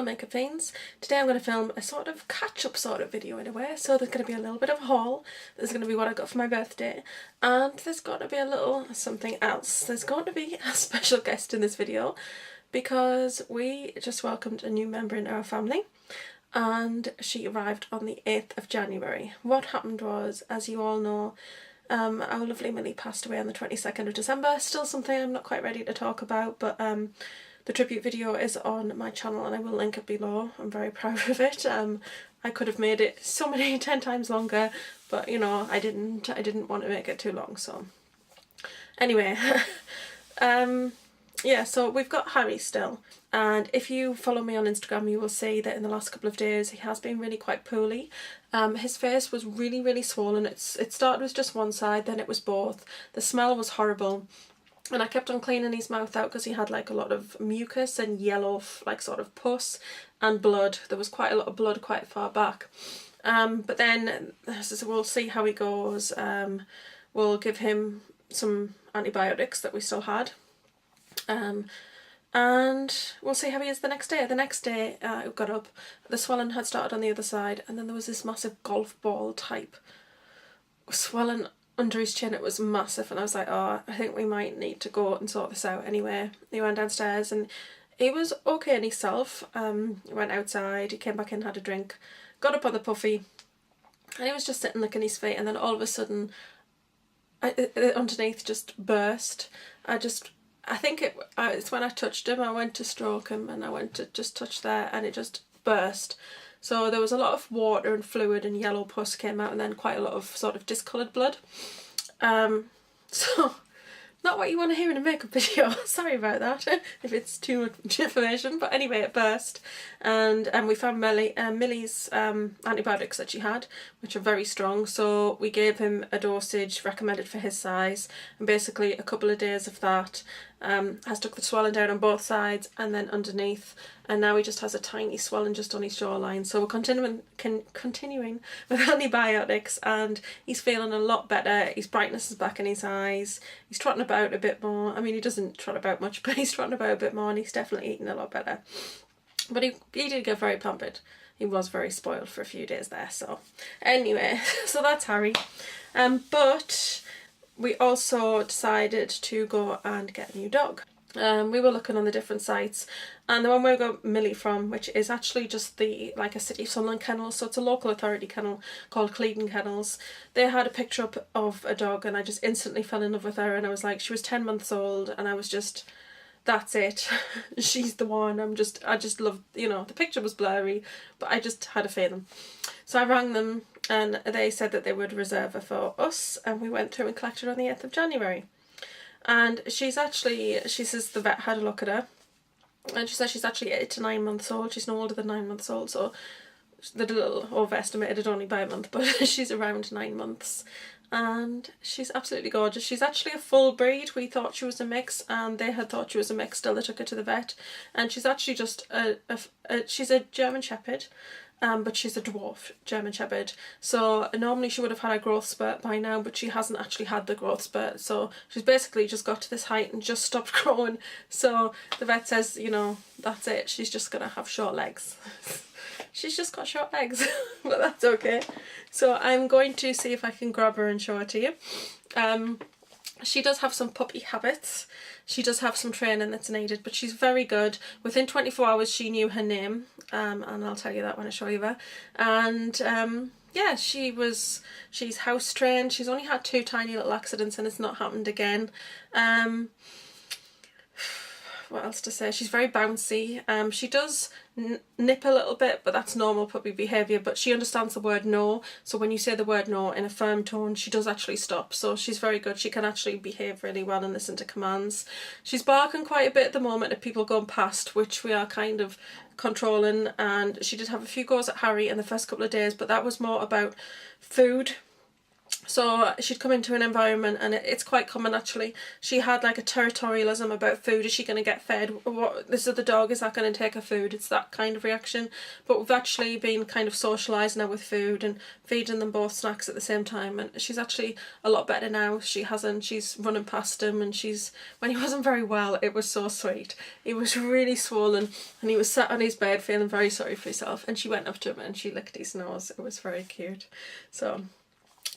Hello Makeup Fiends. Today I'm going to film a sort of catch-up sort of video in a way, so there's going to be a little bit of a haul, there's going to be what I got for my birthday, and there's got to be a little something else. There's going to be a special guest in this video because we just welcomed a new member in our family and she arrived on the 8th of January. What happened was, as you all know, our lovely Millie passed away on the 22nd of December. Still something I'm not quite ready to talk about, but the tribute video is on my channel and I will link it below. I'm very proud of it. I could have made it so many 10 times longer, but you know, I didn't want to make it too long, so anyway. Yeah, so we've got Harry still, and if you follow me on Instagram you will see that in the last couple of days he has been really quite poorly. His face was really swollen. It started with just one side, then it was both. The smell was horrible. And I kept on cleaning his mouth out because he had like a lot of mucus and yellow like sort of pus and blood. There was quite a lot of blood quite far back. But then so we'll see how he goes. We'll give him some antibiotics that we still had. And we'll see how he is the next day. The next day I got up, the swelling had started on the other side, and then there was this massive golf ball type swelling under his chin. It was massive, and I was like, oh, I think we might need to go and sort this out. Anyway, he went downstairs and he was okay in himself. He went outside, he came back in, had a drink, got up on the puffy, and he was just sitting licking his feet, and then all of a sudden underneath just burst. I think it's when I touched him. I went to stroke him and I went to just touch there and it just burst. So there was a lot of water and fluid and yellow pus came out, and then quite a lot of sort of discoloured blood. So not what you want to hear in a makeup video. Sorry about that if it's too much information, but anyway, it burst, and we found Millie's antibiotics that she had, which are very strong, so we gave him a dosage recommended for his size, and basically a couple of days of that has took the swelling down on both sides and then underneath, and now he just has a tiny swelling just on his jawline. So we're continuing with antibiotics, and he's feeling a lot better. His brightness is back in his eyes. He's trotting about a bit more. I mean, he doesn't trot about much, but he's trotting about a bit more, and he's definitely eating a lot better. But he did get very pampered. He was very spoiled for a few days there. So anyway, so that's Harry. But we also decided to go and get a new dog. We were looking on the different sites, and the one we got Millie from, which is actually just like a City of Sunderland kennel, so it's a local authority kennel called Clevedon Kennels. They had a picture up of a dog and I just instantly fell in love with her, and I was like, she was 10 months old and I was just, that's it. She's the one. I just loved, you know, the picture was blurry, but I just had a feeling. So I rang them and they said that they would reserve her for us, and we went through and collected her on the 8th of January. And she says the vet had a look at her, and she says she's actually 8 to 9 months old. She's no older than 9 months old, so they're a little overestimated it only by a month, but she's around 9 months. And she's absolutely gorgeous. She's actually a full breed. We thought she was a mix, and they had thought she was a mix till they took her to the vet. And she's actually just she's a German Shepherd, but she's a dwarf German Shepherd. So normally she would have had a growth spurt by now, but she hasn't actually had the growth spurt. So she's basically just got to this height and just stopped growing. So the vet says, you know, that's it. She's just gonna have short legs. She's just got short legs, but that's okay. So I'm going to see if I can grab her and show her to you. She does have some puppy habits. She does have some training that's needed, but she's very good. Within 24 hours she knew her name, and I'll tell you that when I show you her. And yeah, she's house trained. She's only had 2 tiny little accidents and it's not happened again. What else to say? She's very bouncy. She does nip a little bit, but that's normal puppy behaviour, but she understands the word no, so when you say the word no in a firm tone she does actually stop, so she's very good. She can actually behave really well and listen to commands. She's barking quite a bit at the moment at people going past, which we are kind of controlling, and she did have a few goes at Harry in the first couple of days, but that was more about food. So she'd come into an environment, and it's quite common actually. She had like a territorialism about food. Is she going to get fed? What, this other dog, is that going to take her food? It's that kind of reaction. But we've actually been kind of socialising her with food and feeding them both snacks at the same time. And she's actually a lot better now. She's running past him, and when he wasn't very well, it was so sweet. He was really swollen, and he was sat on his bed feeling very sorry for himself. And she went up to him and she licked his nose. It was very cute. So,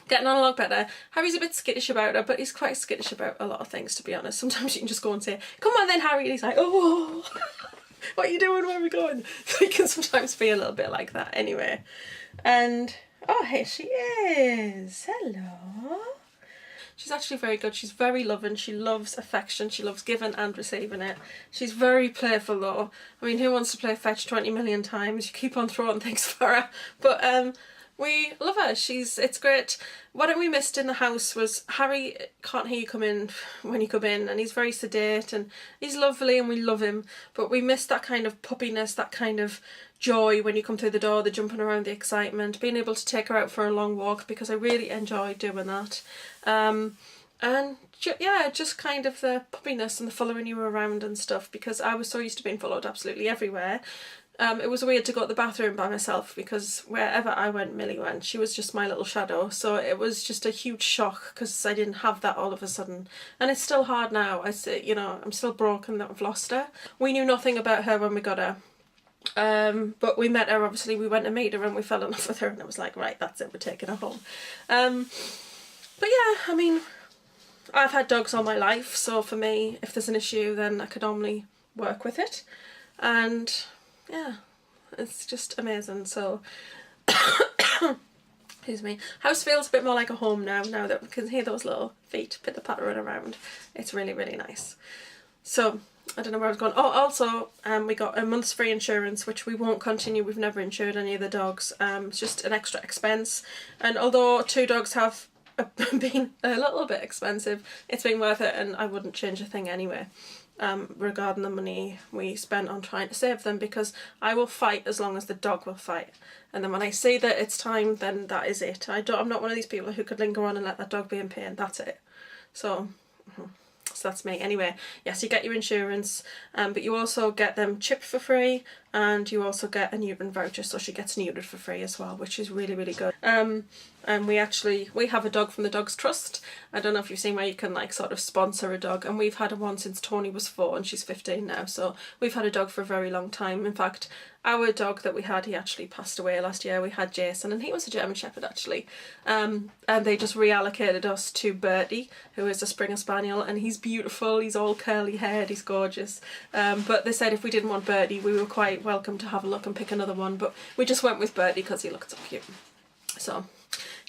getting on a lot better. Harry's a bit skittish about her, but he's quite skittish about a lot of things, to be honest. Sometimes you can just go and say, come on then, Harry, and he's like, oh, what are you doing, where are we going? So he can sometimes be a little bit like that anyway. And, oh, here she is. Hello. She's actually very good. She's very loving. She loves affection. She loves giving and receiving it. She's very playful though. I mean, who wants to play fetch 20 million times? You keep on throwing things for her. But, we love her. It's great. What we missed in the house was Harry can't hear you come in when you come in, and he's very sedate and he's lovely and we love him, but we missed that kind of puppiness, that kind of joy when you come through the door, the jumping around, the excitement, being able to take her out for a long walk, because I really enjoy doing that. And yeah, just kind of the puppiness and the following you around and stuff, because I was so used to being followed absolutely everywhere. It was weird to go to the bathroom by myself, because wherever I went, Millie went. She was just my little shadow, so it was just a huge shock because I didn't have that all of a sudden. And it's still hard now. I'm still broken that I've lost her. We knew nothing about her when we got her. But we met her, obviously. We went to meet her and we fell in love with her, and it was like, right, that's it, we're taking her home. But yeah, I mean, I've had dogs all my life, so for me, if there's an issue, then I could normally work with it. And yeah, it's just amazing. So excuse me, house feels a bit more like a home now that we can hear those little feet pitter pattering around. It's really, really nice. So I don't know where I was going. Oh, also we got a month's free insurance, which we won't continue. We've never insured any of the dogs. It's just an extra expense, and although 2 dogs have been a little bit expensive, it's been worth it, and I wouldn't change a thing anyway. Regarding the money we spent on trying to save them, because I will fight as long as the dog will fight, and then when I see that it's time, then that is it. I'm not one of these people who could linger on and let that dog be in pain. That's it. So that's me. Anyway, yes, you get your insurance, but you also get them chipped for free, and you also get a neutering voucher, so she gets neutered for free as well, which is really, really good. And we have a dog from the Dogs Trust. I don't know if you've seen where you can like sort of sponsor a dog, and we've had one since Tony was 4 and she's 15 now, so we've had a dog for a very long time. In fact, our dog that we had, he actually passed away last year. We had Jason, and he was a German Shepherd actually, and they just reallocated us to Bertie, who is a Springer Spaniel, and he's beautiful. He's all curly haired, he's gorgeous, but they said if we didn't want Bertie, we were quite welcome to have a look and pick another one, but we just went with Bertie because he looked so cute. So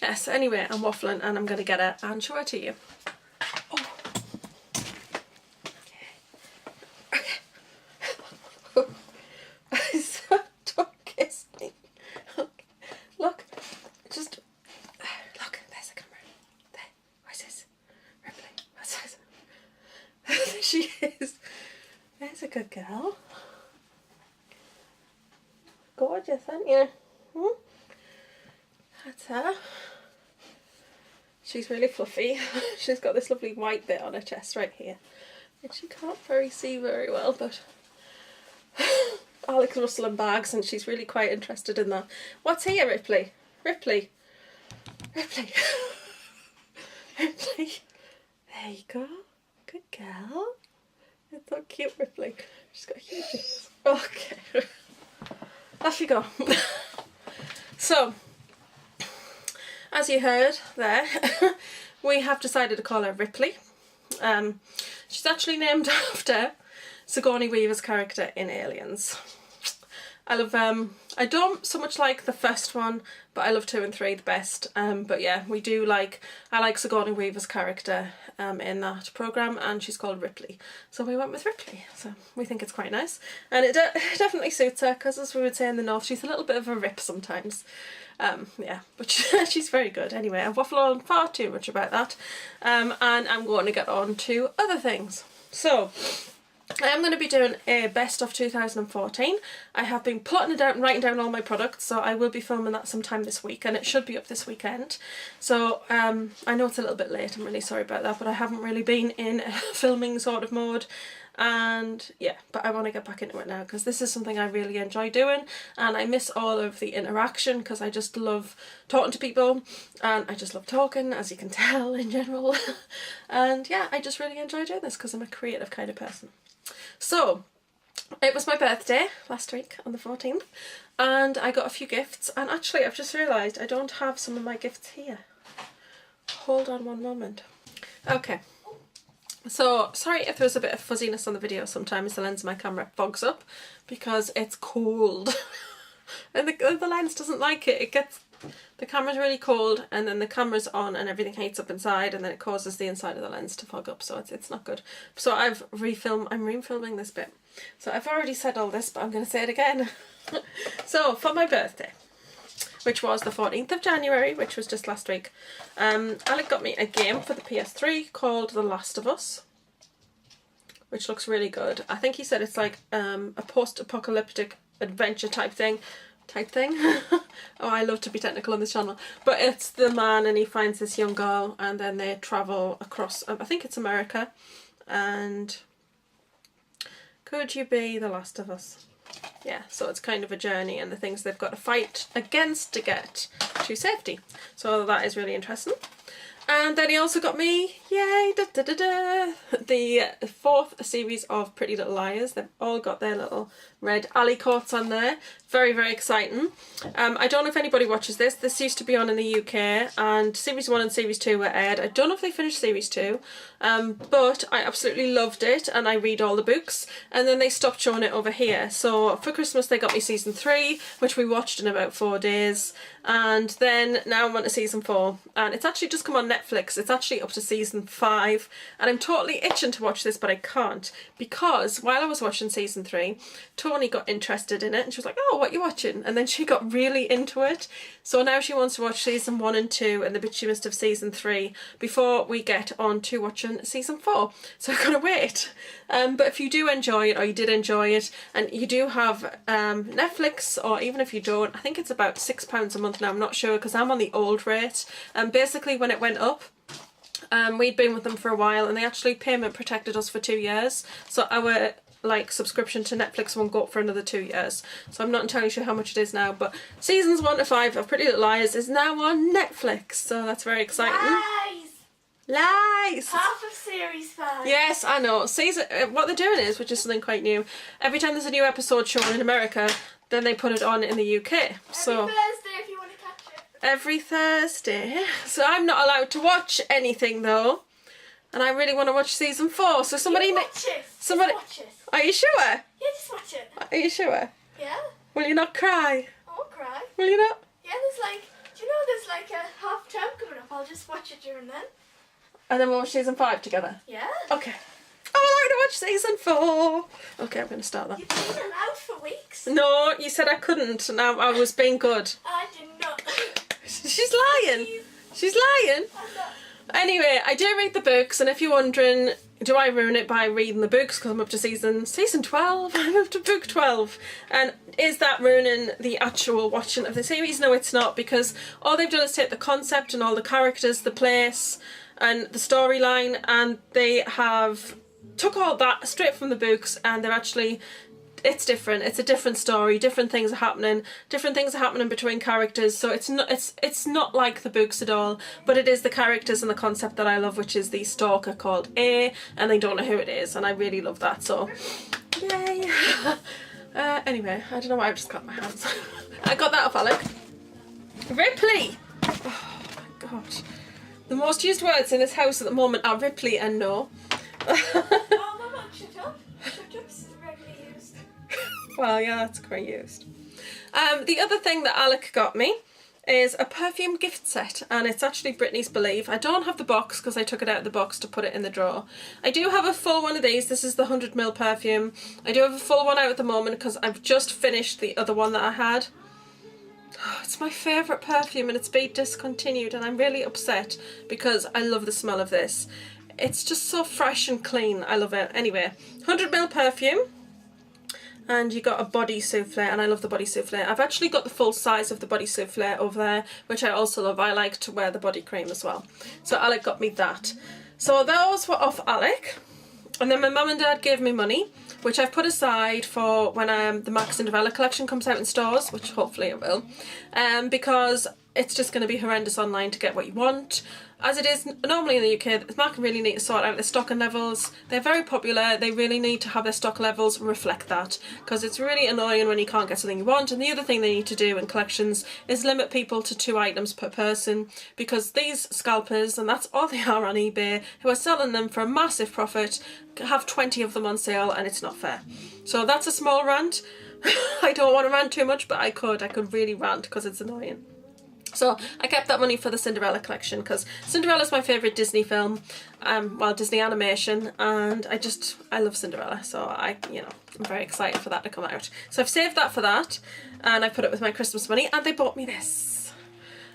yes, anyway, I'm waffling and I'm going to get her and show her to you. Oh. Okay. So, don't kiss me. Okay. Look, look, there's the camera. There, where's this? Ripley, what's this? There she is. There's a good girl. Gorgeous, aren't you? Hmm? That's her. She's really fluffy. She's got this lovely white bit on her chest right here, which you can't see very well, but Alex rustling bags, and she's really quite interested in that. What's here, Ripley? Ripley. Ripley. Ripley. There you go. Good girl. It's so cute, Ripley. She's got huge ears. Okay. Off you go. So, as you heard there, we have decided to call her Ripley. She's actually named after Sigourney Weaver's character in Aliens. I don't so much like the first one, but I love 2 and 3 the best. But yeah, I like Sigourney Weaver's character in that programme, and she's called Ripley. So we went with Ripley. So we think it's quite nice. And it definitely suits her, because as we would say in the north, she's a little bit of a rip sometimes. Yeah, but she's very good. Anyway, I've waffled on far too much about that. And I'm going to get on to other things. So, I am going to be doing a best of 2014. I have been plotting it out and writing down all my products, so I will be filming that sometime this week, and it should be up this weekend. So I know it's a little bit late, I'm really sorry about that, but I haven't really been in a filming sort of mode. And yeah, but I want to get back into it now because this is something I really enjoy doing, and I miss all of the interaction because I just love talking to people, and I just love talking, as you can tell, in general. And yeah, I just really enjoy doing this because I'm a creative kind of person. So it was my birthday last week on the 14th, and I got a few gifts, and actually I've just realised I don't have some of my gifts here. Hold on one moment. Okay. So, sorry if there's a bit of fuzziness on the video. Sometimes the lens of my camera fogs up because it's cold. And the lens doesn't like it. The camera's really cold, and then the camera's on and everything heats up inside, and then it causes the inside of the lens to fog up, so it's not good. So I'm refilming this bit. So I've already said all this, but I'm going to say it again. So, for my birthday, which was the 14th of January, which was just last week, Alec got me a game for the PS3 called The Last of Us, which looks really good. I think he said it's like a post-apocalyptic adventure type thing. Oh, I love to be technical on this channel. But it's the man, and he finds this young girl, and then they travel across, I think it's America, and could you be the last of us? Yeah, so it's kind of a journey and the things they've got to fight against to get to safety. So that is really interesting. And then he also got me, yay, the 4th series of Pretty Little Liars. They've all got their little red alley coats on there. Very, very exciting. I don't know if anybody watches this. This used to be on in the UK, and Series 1 and Series 2 were aired. I don't know if they finished Series 2, but I absolutely loved it, and I read all the books, and then they stopped showing it over here. So for Christmas they got me Season 3, which we watched in about 4 days, and then now I'm on to Season 4, and it's actually just come on Netflix. It's actually up to Season 5, and I'm totally itching to watch this, but I can't, because while I was watching Season 3, Tony got interested in it, and she was like, oh, what are you watching? And then she got really into it, so now she wants to watch Season 1 and 2 and the bit she missed of Season 3 before we get on to watching Season 4, so I've got to wait. But if you do enjoy it, or you did enjoy it, and you do have Netflix, or even if you don't, I think it's about £6 a month now, I'm not sure, because I'm on the old rate. Basically when it went up, we'd been with them for a while, and they actually payment protected us for 2 years, so our subscription to Netflix won't go up for another 2 years. So I'm not entirely sure how much it is now, but seasons 1 to 5 of Pretty Little Liars is now on Netflix, so that's very exciting. Lies! Half of Series 5. Yes, I know. What they're doing is, which is something quite new, every time there's a new episode shown in America, then they put it on in the UK. Every Thursday if you want to catch it. Every Thursday. So I'm not allowed to watch anything though, and I really want to watch Season 4. So somebody, watch it. somebody, Just watch it. Are you sure? Yeah, just watch it. Are you sure? Yeah. Will you not cry? I won't cry. Will you not? Yeah, do you know there's a half term coming up? I'll just watch it during then. And then we'll watch Season 5 together? Yeah. Okay. I would like to watch Season 4. Okay, I'm going to start that. You've been allowed for weeks. No, you said I couldn't. Now I was being good. I did not. She's lying. She's lying. Anyway, I do read the books, and if you're wondering, do I ruin it by reading the books because I'm up to season 12? I'm up to book 12. And is that ruining the actual watching of the series? No, it's not, because all they've done is take the concept and all the characters, the place, and the storyline, and they have took all that straight from the books, and they're actually, it's different. It's a different story. Different things are happening. Different things are happening between characters. So it's not like the books at all. But it is the characters and the concept that I love, which is the stalker called A, and they don't know who it is, and I really love that. So, yay! Anyway, I don't know why I've just got my hands. I got that off Alec. Ripley. Oh my god. The most used words in this house at the moment are Ripley and no. Oh, Mama, shut up. Shut up, this is regularly used. Well, yeah, that's quite used. The other thing that Alec got me is a perfume gift set, and it's actually Brittany's Believe. I don't have the box because I took it out of the box to put it in the drawer. I do have a full one of these. This is the 100ml perfume. I do have a full one out at the moment because I've just finished the other one that I had. Oh, it's my favourite perfume, and it's been discontinued, and I'm really upset because I love the smell of this. it's just so fresh and clean. I love it. Anyway, 100ml perfume. And you got a body souffle, and I love the body souffle. I've actually got the full size of the body souffle over there, which I also love. I like to wear the body cream as well. So Alec got me that. So those were off Alec. And then my mum and dad gave me money, which I've put aside for when the Max and Novella collection comes out in stores, which hopefully it will, because it's just going to be horrendous online to get what you want. As it is normally in the UK, the market really need to sort out their stocking levels. They're very popular. They really need to have their stock levels reflect that, because it's really annoying when you can't get something you want. And the other thing they need to do in collections is limit people to 2 items per person, because these scalpers, and that's all they are on eBay, who are selling them for a massive profit, have 20 of them on sale, and it's not fair. So that's a small rant. I don't want to rant too much, but I could really rant because it's annoying. So I kept that money for the Cinderella collection, because Cinderella's my favourite Disney film, well, Disney animation, and I love Cinderella, so I'm very excited for that to come out. So I've saved that for that, and I put it with my Christmas money, and they bought me this.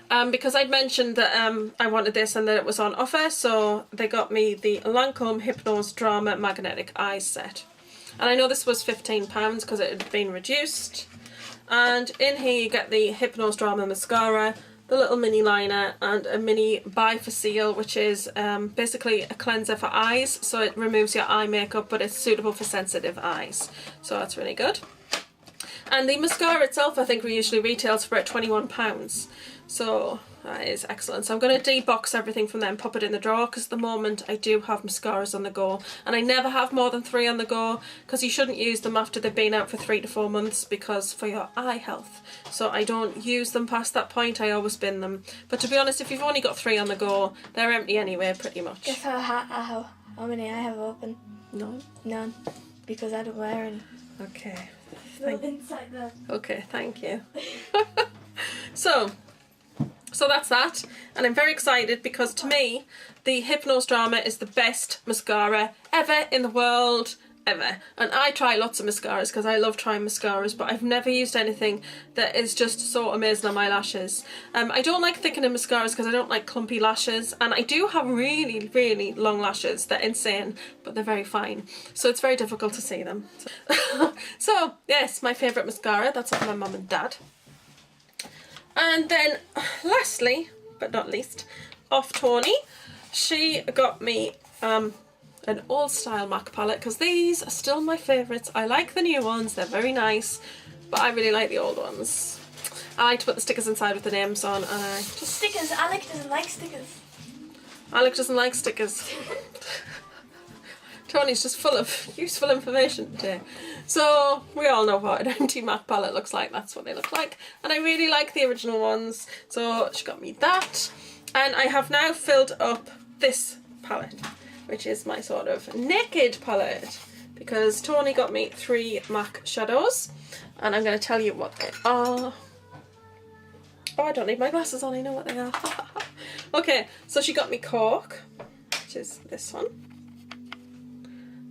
Because I'd mentioned that I wanted this and that it was on offer, so they got me the Lancome Hypnose Drama Magnetic Eyes set. And I know this was £15 because it had been reduced. And in here you get the Hypnose Drama Mascara, the little mini liner, and a mini bifacile, which is basically a cleanser for eyes, so it removes your eye makeup, but it's suitable for sensitive eyes, so that's really good. And the mascara itself, I think, usually retails for about £21, so that is excellent. So I'm going to debox everything from there and pop it in the drawer, because at the moment I do have mascaras on the go, and I never have more than 3 on the go, because you shouldn't use them after they've been out for 3 to 4 months, because for your eye health. So I don't use them past that point, I always bin them. But to be honest, if you've only got 3 on the go, they're empty anyway, pretty much. Guess how many I have open? None. Because I don't wear any. Okay. Inside there. Okay, thank you. So that's that, and I'm very excited because to me the Hypnose Drama is the best mascara ever in the world, ever. And I try lots of mascaras because I love trying mascaras, but I've never used anything that is just so amazing on my lashes. I don't like thickening mascaras because I don't like clumpy lashes, and I do have really, really long lashes. They're insane, but they're very fine, so it's very difficult to see them. So yes, my favourite mascara, that's of my mum and dad. And then lastly, but not least, off Tony, she got me an old style MAC palette, because these are still my favourites. I like the new ones, they're very nice, but I really like the old ones. I like to put the stickers inside with the names on, and I just... Stickers, Alec doesn't like stickers. Alec doesn't like stickers. Tony's just full of useful information today. So we all know what an empty MAC palette looks like. That's what they look like. And I really like the original ones. So she got me that. And I have now filled up this palette, which is my sort of naked palette, because Tony got me 3 MAC shadows. And I'm going to tell you what they are. Oh, I don't need my glasses on. I know what they are. Okay, so she got me Cork, which is this one.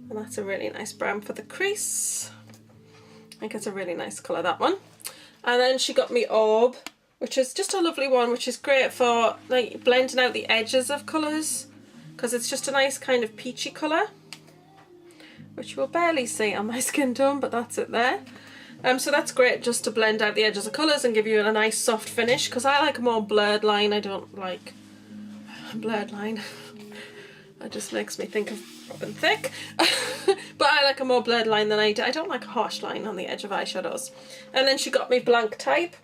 And that's a really nice brown for the crease. I think it's a really nice colour, that one. And then she got me Orb, which is just a lovely one, which is great for like blending out the edges of colours, because it's just a nice kind of peachy colour, which you'll barely see on my skin tone, but that's it there. So that's great just to blend out the edges of colours and give you a nice soft finish, because I like a more blurred line. I don't like a blurred line. That just makes me think of Robin Thicke. But I like a more blurred line than I do. I don't like a harsh line on the edge of eyeshadows. And then she got me Blank Type,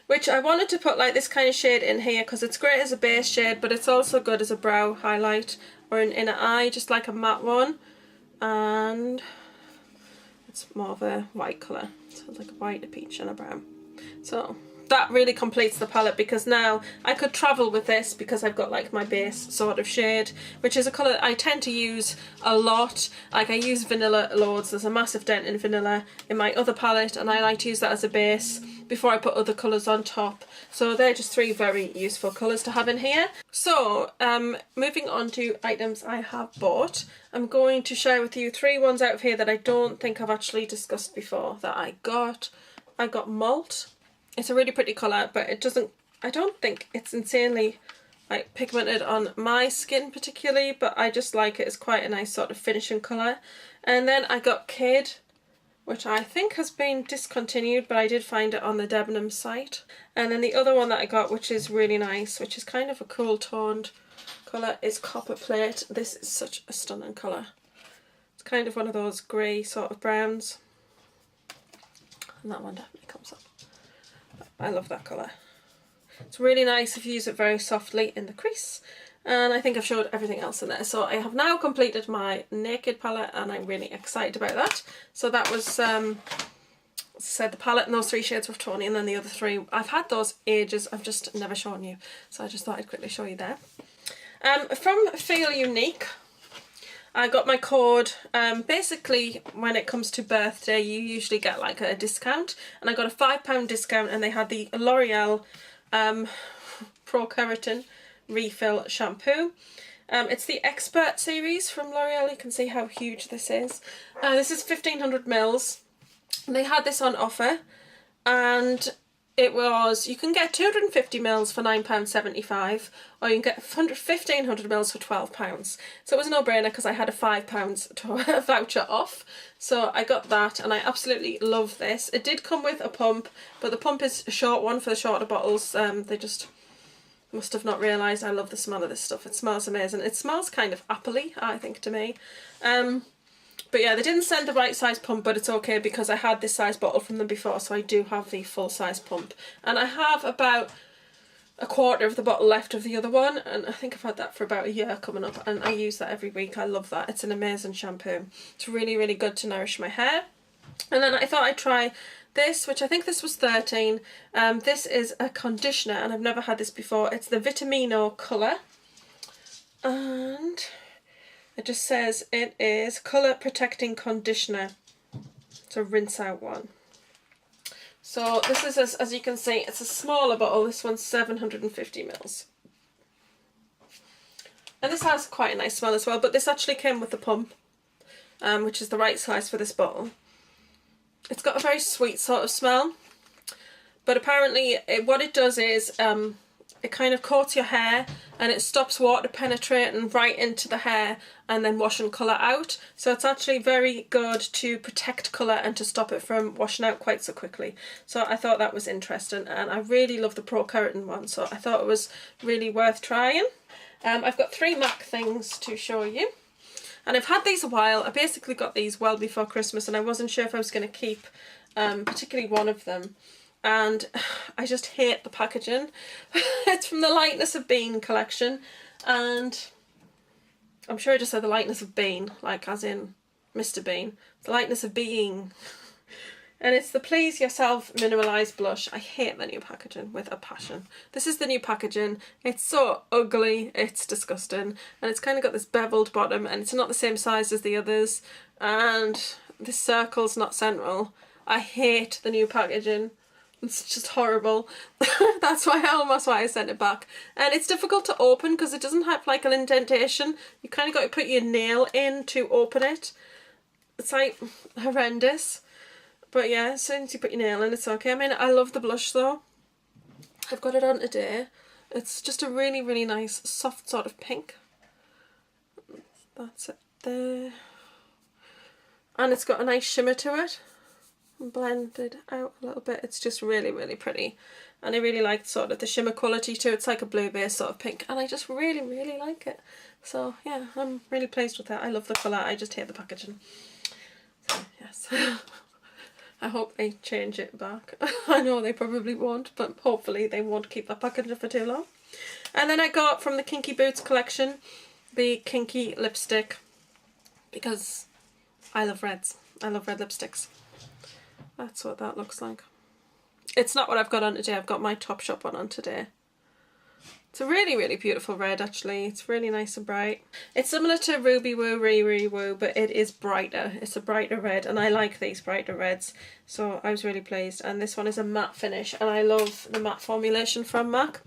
which I wanted to put like this kind of shade in here because it's great as a base shade, but it's also good as a brow highlight or an inner eye, just like a matte one. And it's more of a white colour, so it's like a white, a peach and a brown. So that really completes the palette, because now I could travel with this, because I've got like my base sort of shade, which is a colour I tend to use a lot. Like I use vanilla loads. There's a massive dent in vanilla in my other palette, and I like to use that as a base before I put other colours on top. So they're just 3 very useful colours to have in here. So moving on to items I have bought, I'm going to share with you 3 ones out of here that I don't think I've actually discussed before that I got. I got Malt. It's a really pretty colour, but it doesn't, I don't think it's insanely like pigmented on my skin particularly, but I just like it as quite a nice sort of finishing colour. And then I got Kid, which I think has been discontinued, but I did find it on the Debenham site. And then the other one that I got, which is really nice, which is kind of a cool toned colour, is Copper Plate. This is such a stunning colour. It's kind of one of those grey sort of browns. And that one definitely comes up. I love that colour. It's really nice if you use it very softly in the crease. And I think I've showed everything else in there. So I have now completed my Naked palette and I'm really excited about that. So that was, as I said, the palette and those 3 shades with Tony, and then the other 3, I've had those ages, I've just never shown you. So I just thought I'd quickly show you there. From Feel Unique, I got my code. Basically, when it comes to birthday, you usually get like a discount, and I got a £5 discount, and they had the L'Oreal Pro Keratin Refill Shampoo. It's the Expert series from L'Oreal. You can see how huge this is. This is 1500 mils. They had this on offer, and it was, you can get 250 mils for £9.75, or you can get 1500 mils for £12. So it was a no-brainer because I had a £5 voucher off. So I got that, and I absolutely love this. It did come with a pump, but the pump is a short one for the shorter bottles. They just must have not realised I love the smell of this stuff. It smells amazing. It smells kind of apple-y, I think, to me. But yeah, they didn't send the right size pump, but it's okay because I had this size bottle from them before, so I do have the full size pump. And I have about a quarter of the bottle left of the other one, and I think I've had that for about a year coming up, and I use that every week. I love that. It's an amazing shampoo. It's really, really good to nourish my hair. And then I thought I'd try this, which I think this was 13. This is a conditioner, and I've never had this before. It's the Vitamino colour, and it just says it is colour protecting conditioner. It's a rinse out one. So this is, as you can see, it's a smaller bottle. This one's 750 mils. And this has quite a nice smell as well, but this actually came with the pump, which is the right size for this bottle. It's got a very sweet sort of smell, but apparently what it does is it kind of coats your hair, and it stops water penetrating right into the hair and then washing colour out. So it's actually very good to protect colour and to stop it from washing out quite so quickly. So I thought that was interesting, and I really love the Pro Keratin one, so I thought it was really worth trying. I've got 3 MAC things to show you. And I've had these a while. I basically got these well before Christmas, and I wasn't sure if I was going to keep particularly one of them. And I just hate the packaging. It's from the Lightness of Bean collection, and I'm sure I just said the lightness of bean, like as in Mr. Bean. The lightness of being. And it's the Please Yourself Mineralised Blush. I hate the new packaging with a passion. This is the new packaging. It's so ugly, it's disgusting. And it's kind of got this beveled bottom, and it's not the same size as the others. And this circle's not central. I hate the new packaging. It's just horrible. That's almost why I sent it back. And it's difficult to open because it doesn't have like an indentation. You kind of got to put your nail in to open it. It's like horrendous. But yeah, as soon as you put your nail in, it's okay. I mean, I love the blush though. I've got it on today. It's just a really, really nice, soft sort of pink. That's it there. And it's got a nice shimmer to it. Blended out a little bit. It's just really, really pretty. And I really like sort of the shimmer quality too. It's like a blue base sort of pink. And I just really, really like it. So yeah, I'm really pleased with that. I love the colour. I just hate the packaging. So yes. I hope they change it back. I know they probably won't, but hopefully they won't keep that packaging for too long. And then I got from the Kinky Boots collection the Kinky lipstick, because I love reds. I love red lipsticks. That's what that looks like. It's not what I've got on today. I've got my Topshop one on today. It's a really, really beautiful red actually. It's really nice and bright. It's similar to Ruby Woo, Riri Woo, but it is brighter. It's a brighter red, and I like these brighter reds. So I was really pleased. And this one is a matte finish, and I love the matte formulation from MAC.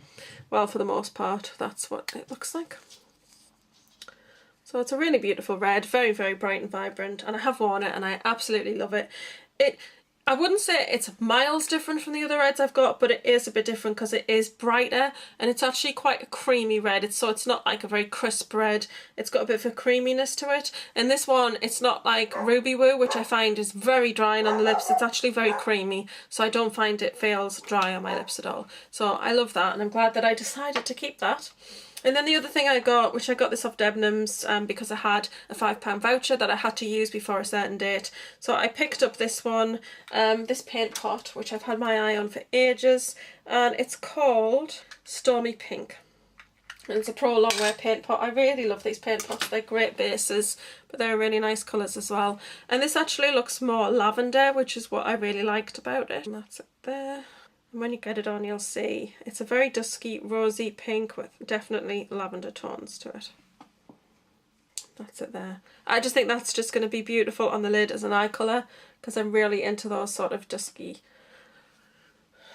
Well, for the most part, that's what it looks like. So it's a really beautiful red, very, very bright and vibrant, and I have worn it and I absolutely love it. I wouldn't say it's miles different from the other reds I've got, but it is a bit different because it is brighter and it's actually quite a creamy red. So it's not like a very crisp red. It's got a bit of a creaminess to it. And this one, it's not like Ruby Woo, which I find is very drying on the lips. It's actually very creamy, so I don't find it feels dry on my lips at all. So I love that, and I'm glad that I decided to keep that. And then the other thing I got, which I got this off Debenhams because I had a £5 voucher that I had to use before a certain date. So I picked up this one, this paint pot, which I've had my eye on for ages. And it's called Stormy Pink. And it's a Pro Longwear paint pot. I really love these paint pots. They're great bases, but they're really nice colours as well. And this actually looks more lavender, which is what I really liked about it. And that's it there. And when you get it on, you'll see it's a very dusky rosy pink with definitely lavender tones to it. That's it there. I just think that's just going to be beautiful on the lid as an eye colour, because I'm really into those sort of dusky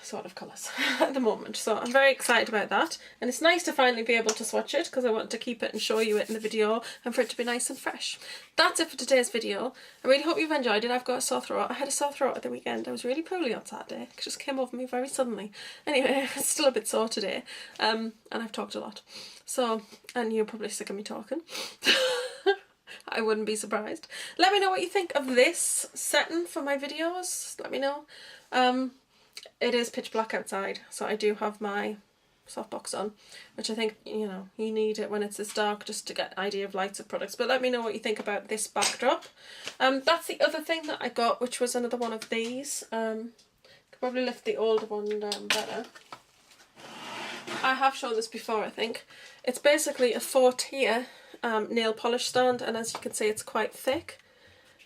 sort of colours at the moment. So I'm very excited about that, and it's nice to finally be able to swatch it because I want to keep it and show you it in the video and for it to be nice and fresh. That's it for today's video. I really hope you've enjoyed it. I've got a sore throat. I had a sore throat at the weekend. I was really poorly on Saturday. It just came over me very suddenly. Anyway, it's still a bit sore today, and I've talked a lot. So, and you're probably sick of me talking. I wouldn't be surprised. Let me know what you think of this setting for my videos. Let me know. It is pitch black outside, so I do have my softbox on, which I think, you know, you need it when it's this dark just to get an idea of lights of products. But let me know what you think about this backdrop. That's the other thing that I got, which was another one of these. Could probably lift the older one down better. I have shown this before, I think. It's basically a 4-tier nail polish stand, and as you can see, it's quite thick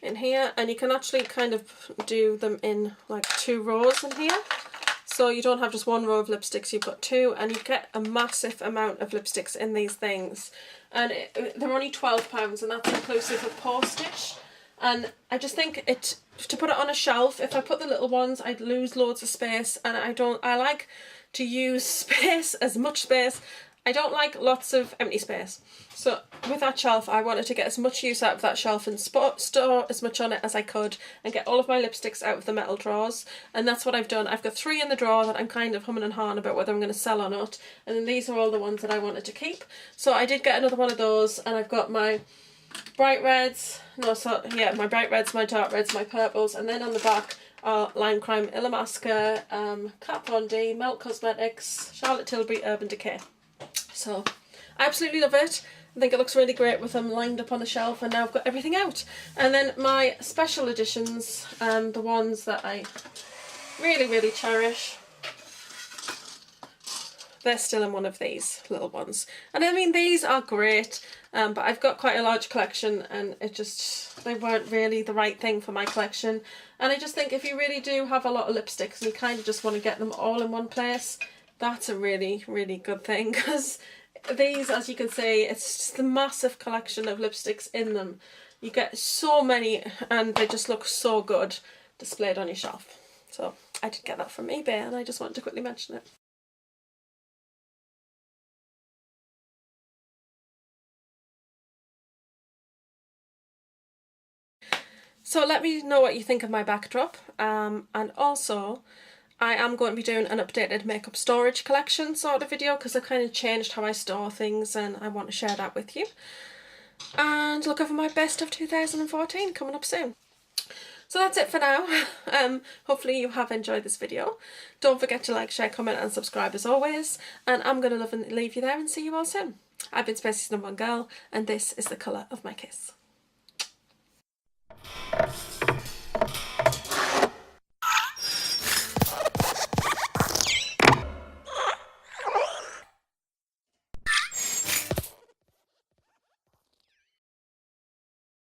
in here, and you can actually kind of do them in like 2 rows in here, so you don't have just 1 row of lipsticks, you've got 2, and you get a massive amount of lipsticks in these things. And they're only £12, and that's inclusive of postage. And I just think to put it on a shelf, if I put the little ones, I'd lose loads of space, and I like to use space, as much space. I don't like lots of empty space. So with that shelf, I wanted to get as much use out of that shelf and store as much on it as I could and get all of my lipsticks out of the metal drawers. And that's what I've done. I've got 3 in the drawer that I'm kind of humming and hawing about whether I'm going to sell or not. And then these are all the ones that I wanted to keep. So I did get another one of those, and I've got my bright reds, my bright reds, my dark reds, my purples, and then on the back are Lime Crime, Illamasqua, Kat Von D, Melt Cosmetics, Charlotte Tilbury, Urban Decay. So I absolutely love it. I think it looks really great with them lined up on the shelf, and now I've got everything out. And then my special editions, the ones that I really, really cherish, they're still in one of these little ones. And I mean, these are great, but I've got quite a large collection, and they weren't really the right thing for my collection. And I just think if you really do have a lot of lipsticks and you kind of just want to get them all in one place, that's a really, really good thing, because these, as you can see, it's just a massive collection of lipsticks in them. You get so many, and they just look so good displayed on your shelf. So I did get that from eBay, and I just wanted to quickly mention it. So let me know what you think of my backdrop, and also I am going to be doing an updated makeup storage collection sort of video, because I've kind of changed how I store things, and I want to share that with you. And look over my best of 2014 coming up soon. So that's it for now. Hopefully you have enjoyed this video. Don't forget to like, share, comment and subscribe as always. And I'm going to love and leave you there and see you all soon. I've been Piercy's #1 girl, and this is the colour of my kiss.